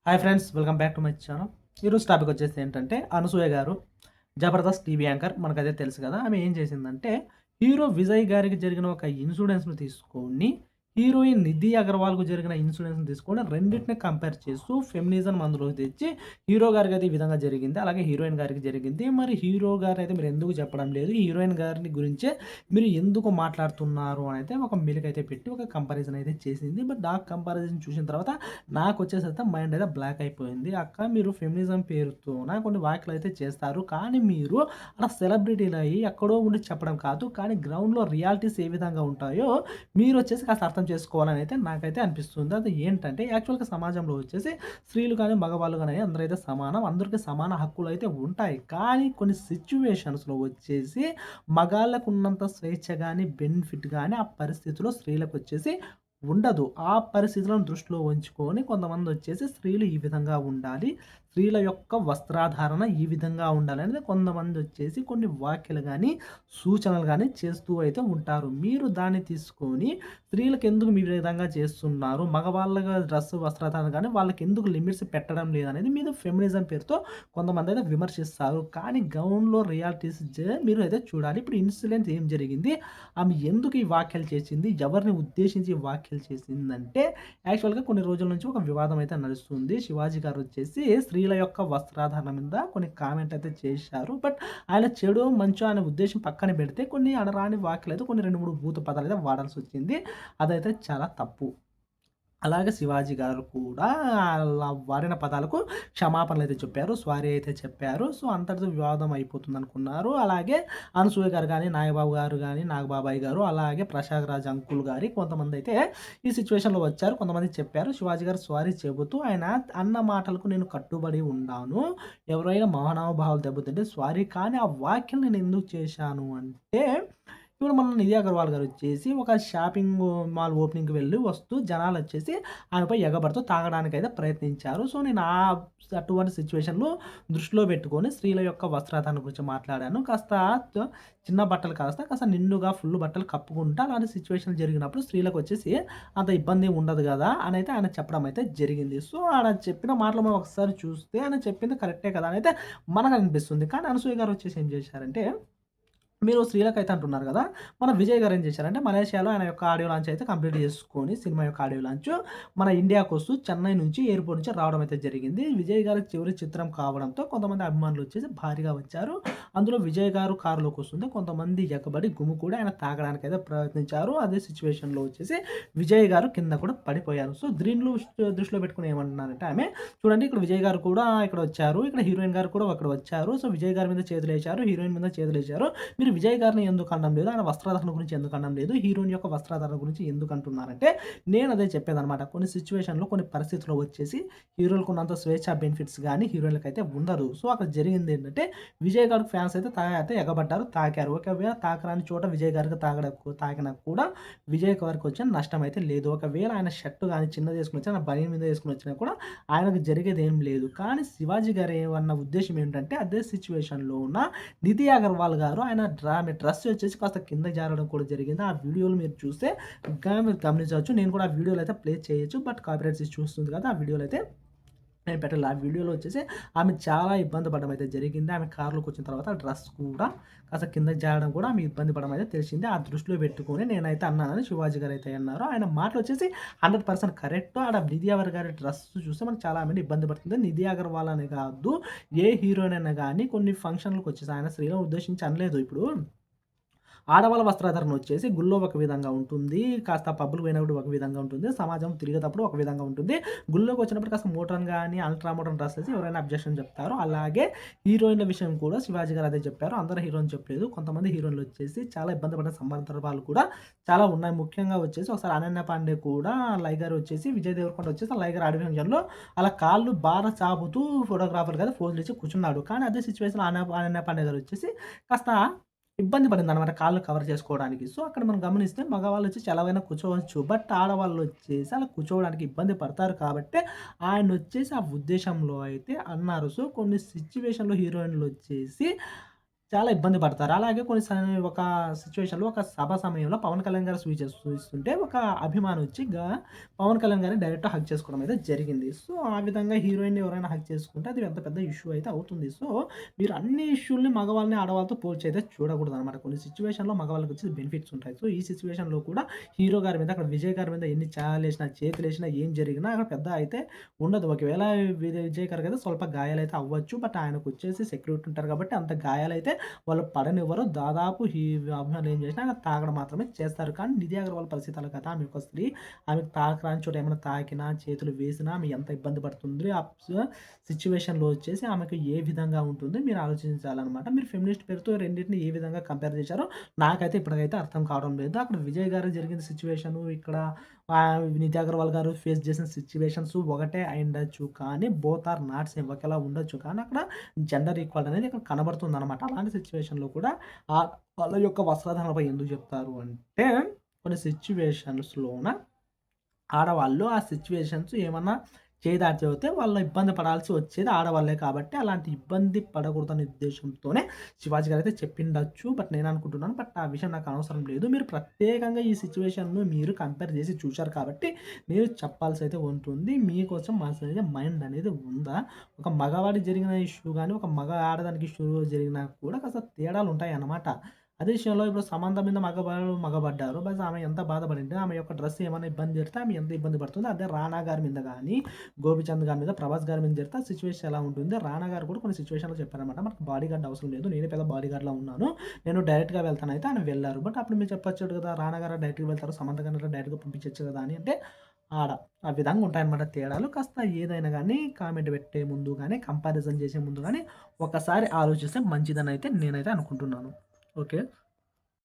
Hi friends, welcome back to my channel. ఈరోజు topic వచ్చేసి ఏంటంటే, అనసూయ గారు జబర్దస్త్ టీవీ యాంకర్ మనకదే తెలుసు కదా! ఆమె ఏం చేసిందంటే, హీరో విజయ్ గారికి జరిగిన ఒక ఇన్సూరెన్స్‌ని తీసుకొని, హీరోయిన్ నిధి అగర్వాల్‌కు జరిగిన ఇన్సూరెన్స్‌ని తీసుకొని రెండిటిని కంపేర్ చేస్తూ ఫెమినిజం అందులోకి తెచ్చి, హీరో గారికైతే ఈ విధంగా జరిగింది. అలాగే హీరోయిన్ గారికి జరిగింది. మరి హీరో గారైతే మీరెందుకు చెప్పడం లేదు? హీరోయిన్ గారిని గురించే మీరు ఎందుకు మాట్లాడుతున్నారు అనైతే ఒక మెలికైతే పెట్టి ఒక కంపారిజన్ అయితే చేసింది. బట్ ఆ కంపారిజన్ చూసిన తర్వాత నాకొచ్చేసైతే మైండ్ అయితే బ్లాక్ అయిపోయింది. అక్క మీరు ఫెమినిజం పేరుతోన కొన్ని వ్యాఖ్యలైతే చేస్తారు. కానీ మీరు అలా సెలబ్రిటీలయ్యి ఎక్కడో ఉండి చెప్పడం కాదు. కానీ గ్రౌండ్‌లో రియాలిటీస్ ఏ విధంగా ఉంటాయో మీరొచ్చేసి కాస్త అర్థం చేసుకోవాలని అయితే నాకైతే అనిపిస్తుంది. అది ఏంటంటే యాక్చువల్‌గా సమాజంలో వచ్చేసి స్త్రీలు కానీ, మగవాళ్ళు గాని అందరైతే సమానం. అందరికి సమాన హక్కులైతే ఉంటాయి. కానీ కొన్ని సిట్యుయేషన్స్‌లో వచ్చేసి మగాళ్ళకున్నంత స్వేచ్ఛ గాని, బెనిఫిట్ గాని ఆ పరిస్థితిలో స్త్రీలకొచ్చేసి ఉండదు. ఆ పరిస్థితులను దృష్టిలో ఉంచుకొని కొంతమందొచ్చేసి స్త్రీలు ఈ విధంగా ఉండాలి. స్త్రీల యొక్క వస్త్రాధారణ ఈ విధంగా ఉండాలనేది కొంతమందొచ్చేసి కొన్ని వ్యాఖ్యలు గాని, సూచనలు గాని చేస్తూ అయితే ఉంటారు. మీరు దాన్ని తీసుకొని స్త్రీలకెందుకు మీ విధంగా చేస్తున్నారు? మగవాళ్ళగా డ్రెస్ వస్త్రధారణ గాని వాళ్ళకెందుకు లిమిట్స్ పెట్టడం లేదనేది మీరు ఫెమినిజం పేరుతో కొంతమందైతే విమర్శిస్తారు. కానీ గ్రౌండ్‌లో రియాలిటీస్ మీరు అయితే చూడాలి. ఇప్పుడు ఇన్సిడెంట్ ఏం జరిగింది? ఆమె ఎందుకు ఈ వ్యాఖ్యలు చేసింది? ఎవరిని ఉద్దేశించి ఈ వ్యాఖ్యలు చేసిందంటే, యాక్చువల్‌గా కొన్ని రోజుల నుంచి ఒక వివాదం అయితే నడుస్తుంది. శివాజీ గారొచ్చేసి స్త్రీల యొక్క వస్త్రాధారణ మీద కొన్ని కామెంట్ అయితే చేశారు. బట్ ఆయన చెడో, మంచో అనే ఉద్దేశ్యం పక్కన పెడితే కొన్ని అనరాని వ్యాఖ్యలైతే కొన్ని 2, 3 బూతు పదాలైతే వాడాల్సొచ్చింది. అదైతే చాలా తప్పు. అలాగే శివాజీ గారు కూడా అలా వాడిన పదాలకు క్షమాపణలైతే చెప్పారు. సారీ అయితే చెప్పారు. సో, అంతటితో వివాదం అయిపోతుందనుకున్నారు. అలాగే అనసూయ గారు గాని, నాగబాబు గారు గాని, నాగబాబాయి గారు, అలాగే ప్రసాద్ రాజ్ అంకుల్ గారి కొంతమందైతే ఈ సిట్యుయేషన్‌లో వచ్చారు. కొంతమంది చెప్పారు. శివాజీ గారు సారీ చెబుతూ ఆయన అన్న మాటలకు నేను కట్టుబడి ఉన్నాను. ఎవరైనా మహానుభావులు దెబ్బతింటే సారీ. కానీ ఆ వ్యాఖ్యలు నేను ఎందుకు చేశాను అంటే ఇప్పుడు మన నిధి అగర్వాల్ గారొచ్చేసి ఒక షాపింగ్ మాల్ ఓపెనింగ్‌కి వెళ్లి వస్తూ జనాలొచ్చేసి ఆమెపై ఎగబడుతూ తాగడానికైతే ప్రయత్నించారు. సో, నేను అటువంటి సిట్యుయేషన్‌లో దృష్టిలో పెట్టుకొని స్త్రీల యొక్క వస్త్రాధారణ గురించి మాట్లాడాను. త చిన్న బట్టలు కాస్త నిండుగా ఫుల్ బట్టలు కప్పుకుంటా అలాంటి సిట్యుయేషన్ జరిగినప్పుడు స్త్రీలకొచ్చేసి అంత ఇబ్బంది ఉండదు గదా! అనైతే ఆయన చెప్పడం అయితే జరిగింది. సో, ఆయన చెప్పిన మాటలు మనం ఒకసారి చూస్తే ఆయన చెప్పింది కరెక్టే కదా! అనైతే మనకనిపిస్తుంది. కానీ అనసూయ గారొచ్చేసి ఏం చేశారంటే మీరు స్త్రీలకైతే అంటున్నారు గదా! మన విజయ్ గారు ఏం చేశారంటే మలేషియాలో ఆయన యొక్క ఆడియో లాంచ్ అయితే కంప్లీట్ చేసుకొని సినిమా యొక్క ఆడియో లాంచ్ మన ఇండియాకొస్తూ చెన్నై నుంచి ఎయిర్‌పోర్ట్ నుంచి రావడం అయితే జరిగింది. విజయ్ గారి చివరి చిత్రం కావడంతో కొంతమంది అభిమానులు వచ్చేసి భారీగా వచ్చారు. అందులో విజయ్ గారు కారులోకొస్తుంటే కొంతమంది ఎగబడి గుమికూడి ఆయన తాకడానికైతే ప్రయత్నించారు. అదే సిట్యుయేషన్‌లో వచ్చేసి విజయ్ గారు కింద కూడా పడిపోయారు. సో, దీనిలో దృష్టిలో పెట్టుకొని ఏమంటున్నారంటే ఆమె చూడండి ఇక్కడ విజయ్ గారు కూడా ఇక్కడ వచ్చారు. ఇక్కడ హీరోయిన్ గారు కూడా అక్కడ వచ్చారు. సో, విజయ్ గారి మీద చేతులేశారు. హీరోయిన్ మీద చేతులేశారు. మీరు విజయ్ గారిని ఎందుకు అనడం లేదు? ఆయన వస్త్రధారణ గురించి ఎందుకు అనడం లేదు? హీరోయిన్ యొక్క వస్త్రధారణ గురించి ఎందుకు అంటున్నారంటే, నేను అదే చెప్పేదనమాట. కొన్ని సిట్యుయేషన్‌లో, కొన్ని పరిస్థితుల్లో వచ్చేసి హీరోలకున్నంత స్వేచ్ఛ బెనిఫిట్స్ గాని హీరోయిన్‌లకైతే ఉండదు. సో, అక్కడ జరిగిందేంటంటే, విజయ్ గారికి ఫ్యాన్స్ అయితే ఎగబడ్డారు, తాకారు. ఒకవేళ తాకరాని చోట విజయ్ గారికి తాకినా కూడా విజయ్ గారికి వచ్చిన నష్టం అయితే లేదు. ఒకవేళ ఆయన షర్ట్ గాని చిన్నదేసుకొనొచ్చి, ఆయన బనీన్ మీద ఏసుకొనొచ్చినా కూడా ఆయనకు జరిగేదేం లేదు. కానీ శివాజీ గారు ఏమన్న ఉద్దేశ్యం ఏంటంటే, అదే సిట్యుయేషన్‌లో ఉన్న నిధి అగర్వాల్ గారు ఆమె డ్రెస్ వచ్చేసి కాస్త కిందకి జారడం కూడా జరిగింది. ఆ వీడియోలు మీరు చూస్తే ఇంకా మీరు గమనించవచ్చు. నేను కూడా ఆ వీడియోలో అయితే ప్లే చేయొచ్చు. బట్ కాపీరైట్స్ చూస్తుంది కదా! ఆ వీడియోలో అయితే నేను పెట్టలే. ఆ వీడియోలో వచ్చేసి ఆమె చాలా ఇబ్బంది పడడం అయితే జరిగింది. ఆమె కార్‌లోకొచ్చిన తర్వాత డ్రెస్ కూడా కాస్త కిందకి జారడం కూడా ఆమె ఇబ్బంది పడడం అయితే తెలిసింది. ఆ దృష్టిలో పెట్టుకొని నేనైతే అన్నానని శివాజీ గారైతే అన్నారు. ఆయన మాటలొచ్చేసి 100% కరెక్ట్. ఆడ నిధి అగర్వాల్ గారి డ్రెస్ చూస్తే మనకు చాలా మంది ఇబ్బంది పడుతుంది. నిధి అగర్వాల్ అనే కాదు ఏ హీరోయిన్ అయినా గాని కొన్ని ఫంక్షన్‌లకొచ్చేసి ఆయన స్త్రీలను ఉద్దేశించి అనలేదు. ఇప్పుడు ఆడవాళ్ళ వస్త్రధారణ వచ్చేసి గుళ్ళో ఒక విధంగా ఉంటుంది. కాస్త పబ్బులకు పోయినప్పుడు ఒక విధంగా ఉంటుంది. సమాజం తిరిగేటప్పుడు ఒక విధంగా ఉంటుంది. గుళ్ళోకి వచ్చినప్పుడు కాస్త మోడ్రన్ గాని, అల్ట్రా మోడ్రన్ డ్రెస్ ఏసి ఎవరైనా అబ్జెక్షన్ చెప్తారు. అలాగే హీరోయిన్‌ల విషయం కూడా శివాజీ గారు అదే చెప్పారు. అందరు హీరోయిన్లు చెప్పలేదు. కొంతమంది హీరోయిన్‌లు వచ్చేసి చాలా ఇబ్బంది పడిన సందర్భాలు కూడా చాలా ఉన్నాయి. ముఖ్యంగా వచ్చేసి ఒకసారి అనన్య పాండే కూడా లైగర్ వచ్చేసి విజయ్ దేవరకొండ వచ్చేసి ఆ లైగర్ ఆడియో ఫంక్షన్‌లో అలా కాళ్ళు బాగా చాపుతూ ఫోటోగ్రాఫర్‌కి అయితే పోజులు ఇచ్చి కూర్చున్నాడు. కానీ అదే సిట్యుయేషన్‌లో అనన్య పాండే గారు వచ్చేసి కాస్త ఇబ్బంది పడిందనమాట కాళ్ళు కవర్ చేసుకోవడానికి. సో, అక్కడ మనం గమనిస్తే మగవాళ్ళొచ్చేసి ఎలాగైనా కూర్చోవచ్చు. బట్ ఆడవాళ్ళొచ్చేసి అలా కూర్చోవడానికి ఇబ్బంది పడతారు కాబట్టే ఆయనొచ్చేసి ఆ ఉద్దేశంలో అయితే అన్నారు. సో, కొన్ని సిట్యుయేషన్‌లో హీరోయిన్‌లొచ్చేసి చాలా ఇబ్బంది పడతారు. అలాగే కొన్ని ఒక సిట్యుయేషన్‌లో ఒక సభ సమయంలో పవన్ కళ్యాణ్ గారు చూయిస్తుంటే ఒక అభిమాని వచ్చి పవన్ కళ్యాణ్ గారిని డైరెక్ట్ హగ్ చేసుకోవడం అయితే జరిగింది. సో, ఆ విధంగా హీరోయిన్‌ని ఎవరైనా హగ్ చేసుకుంటే అది ఎంత పెద్ద ఇష్యూ అయితే అవుతుంది. సో, మీరు అన్ని ఇష్యూ‌లని మగవాళ్ళని, ఆడవాళ్ళతో పోల్చయితే చూడకూడదనమాట. కొన్ని సిట్యుయేషన్‌లో మగవాళ్ళకొచ్చేసి బెనిఫిట్స్ ఉంటాయి. సో, ఈ సిట్యుయేషన్‌లో కూడా హీరో గారి మీద, అక్కడ విజయ్ గారి మీద ఎన్ని చాలేసినా, చేతులేసినా, ఏం జరిగినా అక్కడ పెద్ద అయితే ఉండదు. ఒకవేళ విజయ్ గారికైతే స్వల్ప గాయాలైతే అవ్వచ్చు. బట్ ఆయనకొచ్చేసి సెక్యూరిటీ ఉంటారు కాబట్టి అంత గాయాలైతే వాళ్ళు పడనివ్వరు. దాదాపు అభిమానులు ఏం చేసినా తాగడం మాత్రమే చేస్తారు. కానీ నిధి అగర్వాల్ పరిస్థితి అలా కాదు. ఆమె ఒక స్త్రీ. ఆమెకు తాకరాని చోట ఏమైనా తాకినా, చేతులు వేసినా ఆమె ఎంత ఇబ్బంది పడుతుంది. ఆ సిట్యుయేషన్‌లో వచ్చేసి ఆమెకు ఏ విధంగా ఉంటుంది మీరు ఆలోచించాలనమాట. మీరు ఫెమినిస్ట్ పేరుతో రెండిటిని ఏ విధంగా కంపేర్ చేశారో నాకైతే ఇప్పటికైతే అర్థం కావడం లేదు. అక్కడ విజయ్ గారు జరిగిన సిట్యుయేషను, ఇక్కడ నిధి అగర్వాల్ గారు ఫేస్ చేసిన సిట్యుయేషన్స్ ఒకటే అయ్యుండొచ్చు. కానీ బోత్ ఆర్ నాట్ సేమ్ ఒకేలా ఉండొచ్చు. కానీ అక్కడ జెండర్ ఈక్వాలిటీ అనేది ఇక్కడ కనబడుతుందనమాట. అలాంటి సిట్యుయేషన్‌లో కూడా వాళ్ళ యొక్క వస్త్రధారణపై ఎందుకు చెప్తారు అంటే, కొన్ని సిట్యుయేషన్స్‌లోన ఆడవాళ్ళు ఆ సిట్యుయేషన్స్ ఏమన్నా చేయి దాటి చెబితే వాళ్ళు ఇబ్బంది పడాల్సి వచ్చేది ఆడవాళ్ళే కాబట్టి, అలాంటి ఇబ్బంది పడకూడదనే ఉద్దేశ్యంతోనే శివాజీ గారైతే చెప్పిండొచ్చు. బట్ నేననుకుంటున్నాను. బట్ ఆ విషయం నాకు అవసరం లేదు. మీరు ప్రత్యేకంగా ఈ సిట్యుయేషన్‌ను మీరు కంపేర్ చేసి చూసారు కాబట్టి, మీరు చెప్పాల్సయితే ఉంటుంది. మీకోసం అసలు మైండ్ అనేది ఉందా? ఒక మగవాడికి జరిగిన ఇష్యూ గాని, ఒక ఆడదానికి ఇష్యూ జరిగినా కూడా కాస్త తేడాలుంటాయన్నమాట. అదే విషయంలో ఇప్పుడు సమంత మీద మగబడ్డారు. బస్ ఆమె ఎంత బాధపడింటే, ఆమె యొక్క డ్రెస్ ఏమైనా ఇబ్బంది జరిగితే ఆమె ఎంత ఇబ్బంది పడుతుందో, అదే రానా గారి మీద గాని, గోపీచంద్ గారి మీద, ప్రభాస్ గారి మీద జరిగితే ఆ సిట్యుయేషన్ ఎలా ఉంటుంది. రానా గారు కూడా కొన్ని సిట్యుయేషన్‌లో చెప్పారనమాట. మనకు బాడీగార్డ్ అవసరం లేదు. నేనే పెద్ద బాడీగార్డ్‌లా ఉన్నాను. నేను డైరెక్ట్‌గా వెళ్తానయితే ఆయన వెళ్లారు. బట్ అప్పుడు మీరు చెప్పొచ్చు కదా! రానా గారు డైరెక్ట్‌గా వెళ్తారు. సమంత గారిని డైరెక్ట్‌గా పంపించొచ్చు కదా! అని అంటే ఆడ ఆ విధంగా ఉంటాయన్నమాట తేడాలు. కాస్త ఏదైనా గాని కామెంట్ పెట్టే ముందు గాని, కంపారిజన్ చేసే ముందు గాని, ఒకసారి ఆలోచిస్తే మంచిదనైతే నేనైతే అనుకుంటున్నాను. ఓకే.